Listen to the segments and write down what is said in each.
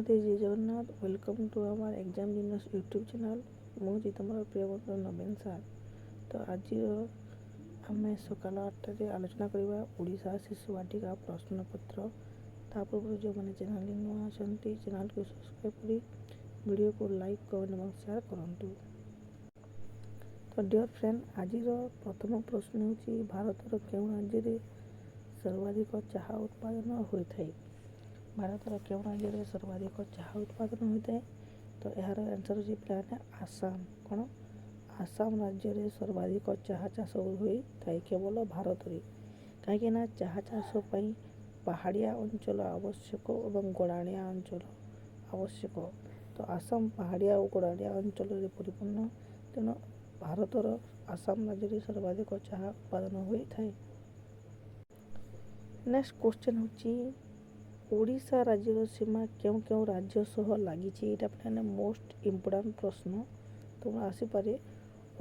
ରାଧେ ଜୟ Jagannath. Welcome to ଆମର exam genius YouTube channel. ମୁଁ ହେଉଛି ତୁମର ପ୍ରିୟ ବନ୍ଧୁ ନବୀନ ସାର୍। ତ ଆଜିର ଆମେ ସକାଳ 8ଟାରେ ଆଲୋଚନା କରିବା ଓଡ଼ିଶା ଶିଶୁ ବାଟିକା ପ୍ରଶ୍ନପତ୍ର। ତା ପୂର୍ବରୁ ଯେଉଁମାନେ ଚ୍ୟାନେଲ୍ରେ ନୂଆ ଅଛନ୍ତି ଚ୍ୟାନେଲ୍କୁ ସବସ୍କ୍ରାଇବ୍ କରି ଭିଡ଼ିଓକୁ ଲାଇକ୍ କମେଣ୍ଟ ଏବଂ ସେୟାର କରନ୍ତୁ। ତ ଡିଅର୍ ଫ୍ରେଣ୍ଡ, ଆଜିର ପ୍ରଥମ ପ୍ରଶ୍ନ ହେଉଛି ଭାରତର କେଉଁ ରାଜ୍ୟରେ ସର୍ବାଧିକ ଚାହା ଉତ୍ପାଦନ ହୋଇଥାଏ? ଭାରତର କେଉଁ ରାଜ୍ୟରେ ସର୍ବାଧିକ ଚାହା ଉତ୍ପାଦନ ହୋଇଥାଏ? ତ ଏହାର ଆନ୍ସର୍ ହେଉଛି ପିଲାମାନେ ଆସାମ। କ'ଣ? ଆସାମ ରାଜ୍ୟରେ ସର୍ବାଧିକ ଚାହା ଚାଷ ହୋଇଥାଏ କେବଳ ଭାରତରେ। କାହିଁକିନା ଚାହା ଚାଷ ପାଇଁ ପାହାଡ଼ିଆ ଅଞ୍ଚଳ ଆବଶ୍ୟକ ଏବଂ ଗଡ଼ାଣିଆ ଅଞ୍ଚଳ ଆବଶ୍ୟକ। ତ ଆସାମ ପାହାଡ଼ିଆ ଓ ଗଡ଼ାଣିଆ ଅଞ୍ଚଳରେ ପରିପୂର୍ଣ୍ଣ, ତେଣୁ ଭାରତର ଆସାମ ରାଜ୍ୟରେ ସର୍ବାଧିକ ଚାହା ଉତ୍ପାଦନ ହୋଇଥାଏ। ନେକ୍ସଟ କ୍ୱେଶ୍ଚନ୍ ହେଉଛି ଓଡ଼ିଶା ରାଜ୍ୟର ସୀମା କେଉଁ କେଉଁ ରାଜ୍ୟ ସହ ଲାଗିଛି? ଏଇଟା ପିଲାମାନେ ମୋଷ୍ଟ ଇମ୍ପୋର୍ଟାଣ୍ଟ ପ୍ରଶ୍ନ। ତୁମର ଆସିପାରେ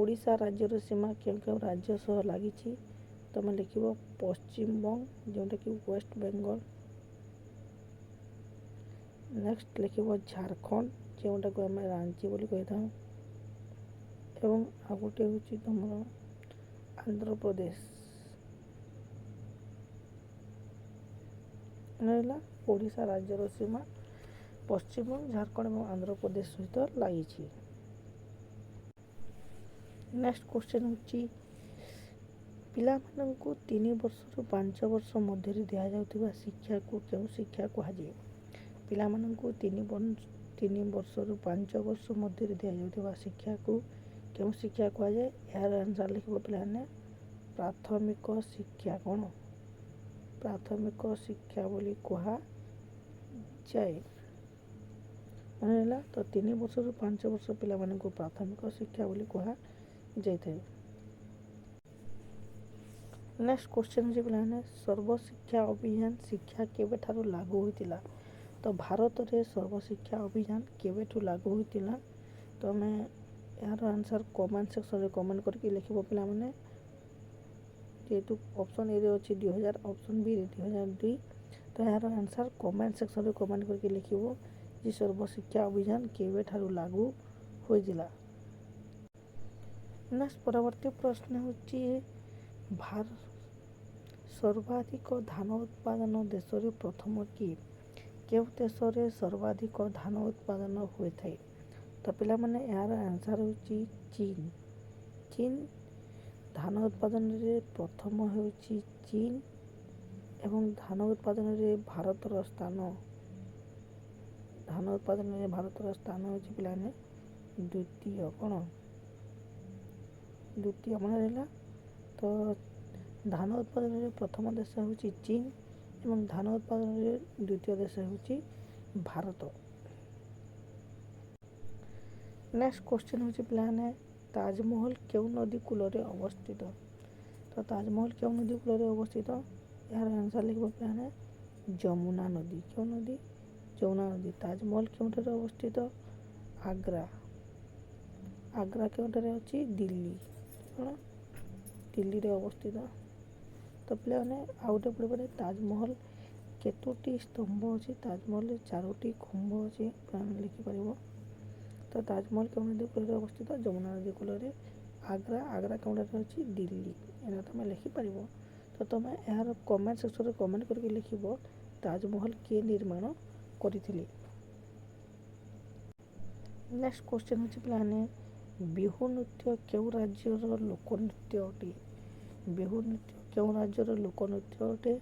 ଓଡ଼ିଶା ରାଜ୍ୟର ସୀମା କେଉଁ କେଉଁ ରାଜ୍ୟ ସହ ଲାଗିଛି? ତୁମେ ଲେଖିବ ପଶ୍ଚିମବଙ୍ଗ, ଯେଉଁଟାକି ୱେଷ୍ଟ ବେଙ୍ଗଲ। ନେକ୍ସଟ ଲେଖିବ ଝାଡ଼ଖଣ୍ଡ, ଯେଉଁଟାକୁ ଆମେ ରାଞ୍ଚି ବୋଲି କହିଥାଉ। ଏବଂ ଆଉ ଗୋଟେ ହେଉଛି ତୁମର ଆନ୍ଧ୍ରପ୍ରଦେଶ। ରହିଲା ଓଡ଼ିଶା ରାଜ୍ୟର ସୀମା ପଶ୍ଚିମବଙ୍ଗ, ଝାଡ଼ଖଣ୍ଡ ଏବଂ ଆନ୍ଧ୍ରପ୍ରଦେଶ ସହିତ ଲାଗିଛି। ନେକ୍ସଟ କ୍ୱେଶ୍ଚନ୍ ହେଉଛି ପିଲାମାନଙ୍କୁ 3 ବର୍ଷରୁ 5 ବର୍ଷ ମଧ୍ୟରେ ଦିଆଯାଉଥିବା ଶିକ୍ଷାକୁ କେଉଁ ଶିକ୍ଷା କୁହାଯାଏ? ପିଲାମାନଙ୍କୁ 3 ବର୍ଷରୁ 5 ବର୍ଷ ମଧ୍ୟରେ ଦିଆଯାଉଥିବା ଶିକ୍ଷାକୁ କେଉଁ ଶିକ୍ଷା କୁହାଯାଏ? ଏହାର ଆନ୍ସର୍ ଲେଖିବ ପିଲାମାନେ ପ୍ରାଥମିକ ଶିକ୍ଷା। କ'ଣ? ପ୍ରାଥମିକ ଶିକ୍ଷା ବୋଲି କୁହାଯାଏ। ମନେ ହେଲା? ତ 3 ବର୍ଷରୁ 5 ବର୍ଷ ପିଲାମାନଙ୍କୁ ପ୍ରାଥମିକ ଶିକ୍ଷା ବୋଲି କୁହାଯାଇଥାଏ। ନେକ୍ସଟ କ୍ୱେଶ୍ଚନ୍ ହେଉଛି ପିଲାମାନେ ସର୍ବଶିକ୍ଷା ଅଭିଯାନ ଶିକ୍ଷା କେବେଠାରୁ ଲାଗୁ ହୋଇଥିଲା? ତ ଭାରତରେ ସର୍ବଶିକ୍ଷା ଅଭିଯାନ କେବେଠୁ ଲାଗୁ ହୋଇଥିଲା? ତ ଆମେ ଏହାର ଆନ୍ସର୍ କମେଣ୍ଟ ସେକ୍ସନରେ କମେଣ୍ଟ କରିକି ଲେଖିବ ପିଲାମାନେ। ଯେହେତୁ ଅପସନ୍ ଏରେ ଅଛି 2000, ଅପସନ୍ ବିରେ 2002, ତ ଏହାର ଆନ୍ସର୍ କମେଣ୍ଟ ସେକ୍ସନରେ କମେଣ୍ଟ କରିକି ଲେଖିବ ଯେ ସର୍ବଶିକ୍ଷା ଅଭିଯାନ କେବେଠାରୁ ଲାଗୁ ହୋଇଥିଲା। ନେକ୍ସଟ ପରବର୍ତ୍ତୀ ପ୍ରଶ୍ନ ହେଉଛି ସର୍ବାଧିକ ଧାନ ଉତ୍ପାଦନ ଦେଶରେ ପ୍ରଥମ କିଏ? କେଉଁ ଦେଶରେ ସର୍ବାଧିକ ଧାନ ଉତ୍ପାଦନ ହୋଇଥାଏ? ତ ପିଲାମାନେ ଏହାର ଆନ୍ସର୍ ହେଉଛି ଚୀନ। ଚୀନ ଧାନ ଉତ୍ପାଦନରେ ପ୍ରଥମ ହେଉଛି ଚୀନ ଏବଂ ଧାନ ଉତ୍ପାଦନରେ ଭାରତର ସ୍ଥାନ ହେଉଛି ପିଲାମାନେ ଦ୍ୱିତୀୟ। କ'ଣ? ଦ୍ୱିତୀୟ ମନେ ରହିଲା? ତ ଧାନ ଉତ୍ପାଦନରେ ପ୍ରଥମ ଦେଶ ହେଉଛି ଚୀନ ଏବଂ ଧାନ ଉତ୍ପାଦନରେ ଦ୍ୱିତୀୟ ଦେଶ ହେଉଛି ଭାରତ। ନେକ୍ସଟ କ୍ୱେଶ୍ଚନ୍ ହେଉଛି ପିଲାମାନେ ତାଜମହଲ କେଉଁ ନଦୀ କୂଳରେ ଅବସ୍ଥିତ? ତ ତାଜମହଲ କେଉଁ ନଦୀ କୂଳରେ ଅବସ୍ଥିତ? ଏହାର ଆନ୍ସର୍ ଲେଖିବ ପିଲାମାନେ ଯମୁନା ନଦୀ। କେଉଁ ନଦୀ? ଯମୁନା ନଦୀ। ତାଜମହଲ କେଉଁଠାରେ ଅବସ୍ଥିତ? ଆଗ୍ରା। ଆଗ୍ରା କେଉଁଠାରେ ଅଛି? ଦିଲ୍ଲୀ। କ'ଣ? ଦିଲ୍ଲୀରେ ଅବସ୍ଥିତ। ତ ପିଲାମାନେ ଆଉ ଗୋଟେ ପଢ଼ିପାରିବେ ତାଜମହଲ କେତୋଟି ସ୍ତମ୍ଭ ଅଛି? ତାଜମହଲରେ 4ଟି ଖମ୍ବ ଅଛି। ପିଲାମାନେ ଲେଖିପାରିବ। ତ ତାଜମହଲ କେଉଁ ନଦୀ କୂଳରେ ଅବସ୍ଥିତ? ଯମୁନା ନଦୀ କୂଳରେ। ଆଗ୍ରା କେଉଁଠାରେ ଅଛି? ଦିଲ୍ଲୀ। ଏହା ତୁମେ ଲେଖିପାରିବ। ତ ତୁମେ ଏହାର କମେଣ୍ଟ ସେକ୍ସନରେ କମେଣ୍ଟ କରିକି ଲେଖିବ ତାଜମହଲ କିଏ ନିର୍ମାଣ କରିଥିଲେ? ନେକ୍ସଟ କ୍ୱେଶ୍ଚନ୍ ହେଉଛି ପିଲାମାନେ ବିହୁ ନୃତ୍ୟ କେଉଁ ରାଜ୍ୟର ଲୋକନୃତ୍ୟ ଅଟେ? ବିହୁ ନୃତ୍ୟ କେଉଁ ରାଜ୍ୟର ଲୋକନୃତ୍ୟ ଅଟେ?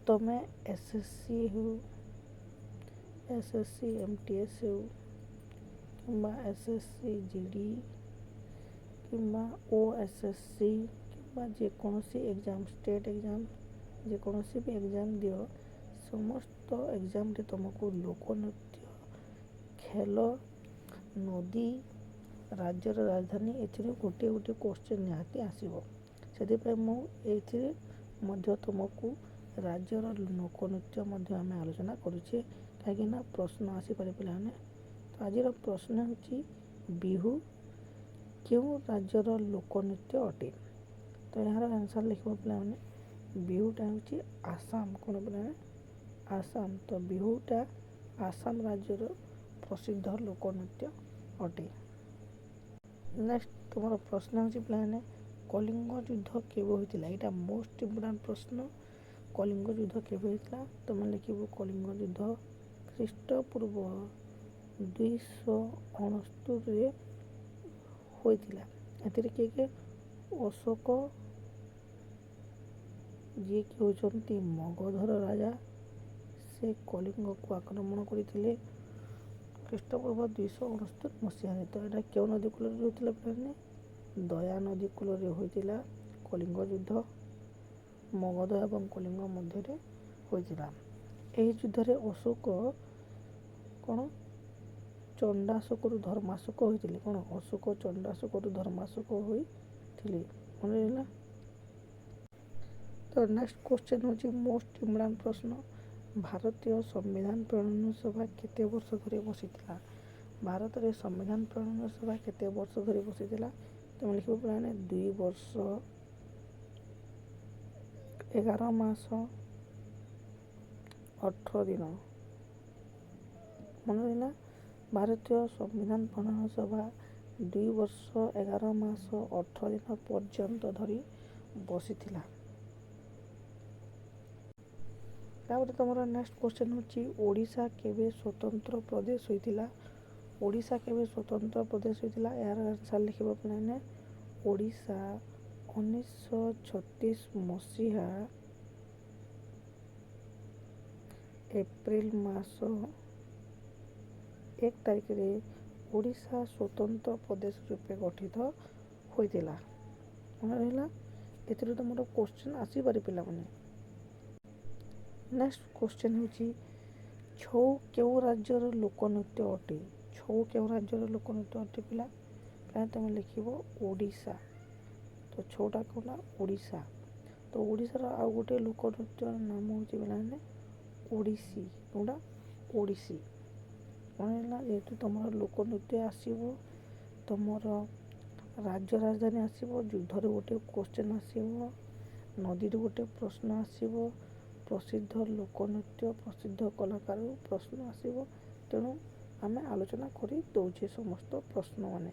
ତୁମେ SSC ହେଉ, SSC MTS ହେଉ କିମ୍ବା SSC GD କିମ୍ବା OSSC କିମ୍ବା ଯେକୌଣସି ଏକ୍ଜାମ୍, ଷ୍ଟେଟ୍ ଏକ୍ଜାମ୍, ଯେକୌଣସି ବି ଏକ୍ଜାମ୍ ଦିଅ, ସମସ୍ତ ଏକ୍ଜାମ୍ରେ ତୁମକୁ ଲୋକନୃତ୍ୟ, ଖେଳ, ନଦୀ, ରାଜ୍ୟର ରାଜଧାନୀ ଏଥିରୁ ଗୋଟିଏ କ୍ୱେଶ୍ଚନ୍ ନିହାତି ଆସିବ। ସେଥିପାଇଁ ମୁଁ ଏଇଥିରେ ମଧ୍ୟ ତୁମକୁ ରାଜ୍ୟର ଲୋକନୃତ୍ୟ ମଧ୍ୟ ଆମେ ଆଲୋଚନା କରୁଛେ, କାହିଁକିନା ପ୍ରଶ୍ନ ଆସିପାରେ ପିଲାମାନେ। ତ ଆଜିର ପ୍ରଶ୍ନ ହେଉଛି ବିହୁ କେଉଁ ରାଜ୍ୟର ଲୋକନୃତ୍ୟ ଅଟେ? ତ ଏହାର ଆନ୍ସର୍ ଲେଖିବ ପିଲାମାନେ ବିହୁଟା ହେଉଛି ଆସାମ। କ'ଣ ପିଲାମାନେ? ଆସାମ। ତ ବିହୁଟା ଆସାମ ରାଜ୍ୟର ପ୍ରସିଦ୍ଧ ଲୋକନୃତ୍ୟ ଅଟେ। ନେକ୍ସଟ ତୁମର ପ୍ରଶ୍ନ ହେଉଛି ପିଲାମାନେ କଳିଙ୍ଗ ଯୁଦ୍ଧ କେବେ ହୋଇଥିଲା? ଏଇଟା ମୋଷ୍ଟ ଇମ୍ପୋର୍ଟାଣ୍ଟ ପ୍ରଶ୍ନ। କଳିଙ୍ଗ ଯୁଦ୍ଧ କେବେ ହୋଇଥିଲା? ତୁମେ ଲେଖିବ କଳିଙ୍ଗ ଯୁଦ୍ଧ ଖ୍ରୀଷ୍ଟପୂର୍ବ 269ରେ ହୋଇଥିଲା। ଏଥିରେ କିଏ କିଏ? ଅଶୋକ ଯିଏକି ହେଉଛନ୍ତି ମଗଧର ରାଜା, ସେ କଳିଙ୍ଗକୁ ଆକ୍ରମଣ କରିଥିଲେ ଖ୍ରୀଷ୍ଟପୂର୍ବ 269 ମସିହାରେ। ତ ଏଇଟା କେଉଁ ନଦୀ କୂଳରେ ହୋଇଥିଲା ପିଲାମାନେ? ଦୟା ନଦୀ କୂଳରେ ହୋଇଥିଲା କଳିଙ୍ଗ ଯୁଦ୍ଧ। ମଗଧ ଏବଂ କଳିଙ୍ଗ ମଧ୍ୟରେ ହୋଇଥିଲା। ଏହି ଯୁଦ୍ଧରେ ଅଶୋକ କ'ଣ ଚଣ୍ଡାଶୋକରୁ ଧର୍ମାଶୋକ ହୋଇଥିଲେ। କ'ଣ ଅଶୋକ ଚଣ୍ଡାଶୋକରୁ ଧର୍ମାଶୋକ ହୋଇଥିଲେ। ମନେ ରହିଲା। ତ ନେକ୍ସଟ କ୍ୱେଶ୍ଚନ୍ ହେଉଛି ମୋଷ୍ଟ ଇମ୍ପୋର୍ଟାଣ୍ଟ ପ୍ରଶ୍ନ। ଭାରତୀୟ ସମ୍ବିଧାନ ପ୍ରଣୟନ ସଭା କେତେ ବର୍ଷ ଧରି ବସିଥିଲା? ଭାରତରେ ସମ୍ବିଧାନ ପ୍ରଣୟନ ସଭା କେତେ ବର୍ଷ ଧରି ବସିଥିଲା? ତୁମେ ଲେଖିବ ପିଲାମାନେ 2 ବର୍ଷ 11 ମାସ 18 ଦିନ। ମନେ ରହିଲା। ଭାରତୀୟ ସମ୍ବିଧାନ ପ୍ରଣୟନ ସଭା 2 ବର୍ଷ 11 ମାସ 18 ଦିନ ପର୍ଯ୍ୟନ୍ତ ଧରି ବସିଥିଲା। ତାପରେ ତୁମର ନେକ୍ସଟ କ୍ୱେଶ୍ଚନ୍ ହେଉଛି ଓଡ଼ିଶା କେବେ ସ୍ୱତନ୍ତ୍ର ପ୍ରଦେଶ ହୋଇଥିଲା? ଓଡ଼ିଶା କେବେ ସ୍ୱତନ୍ତ୍ର ପ୍ରଦେଶ ହୋଇଥିଲା? ଏହାର ଆନ୍ସର୍ ଲେଖିବ ପିଲାମାନେ ଓଡ଼ିଶା 1936 ମସିହା ଏପ୍ରିଲ ମାସ 1 ତାରିଖରେ ଓଡ଼ିଶା ସ୍ୱତନ୍ତ୍ର ପ୍ରଦେଶ ରୂପେ ଗଠିତ ହୋଇଥିଲା। ମନେ ରହିଲା। ଏଥିରୁ ତୁମର କ୍ୱେଶ୍ଚନ୍ ଆସିପାରେ ପିଲାମାନେ। ନେକ୍ସଟ କ୍ୱେଶ୍ଚନ୍ ହେଉଛି ଛଉ କେଉଁ ରାଜ୍ୟର ଲୋକନୃତ୍ୟ ଅଟେ? ଛଉ କେଉଁ ରାଜ୍ୟର ଲୋକନୃତ୍ୟ ଅଟେ ପିଲା? ତୁମେ ଲେଖିବ ଓଡ଼ିଶା। ତ ଛଉଟା କ'ଣ? ଓଡ଼ିଶା। ତ ଓଡ଼ିଶାର ଆଉ ଗୋଟେ ଲୋକନୃତ୍ୟର ନାମ ହେଉଛି ପିଲାମାନେ ଓଡ଼ିଶୀ। ଯେଉଁଟା ଓଡ଼ିଶୀ। କ'ଣ ହେଲା? ଯେହେତୁ ତୁମର ଲୋକନୃତ୍ୟ ଆସିବ, ତୁମର ରାଜ୍ୟ ରାଜଧାନୀ ଆସିବ, ଯୁଦ୍ଧରେ ଗୋଟେ କ୍ୱେଶ୍ଚନ୍ ଆସିବ, ନଦୀରୁ ଗୋଟେ ପ୍ରଶ୍ନ ଆସିବ, ପ୍ରସିଦ୍ଧ ଲୋକନୃତ୍ୟ ପ୍ରସିଦ୍ଧ କଳାକାରରୁ ପ୍ରଶ୍ନ ଆସିବ। ତେଣୁ ଆମେ ଆଲୋଚନା କରି ଦେଉଛେ ସମସ୍ତ ପ୍ରଶ୍ନମାନେ।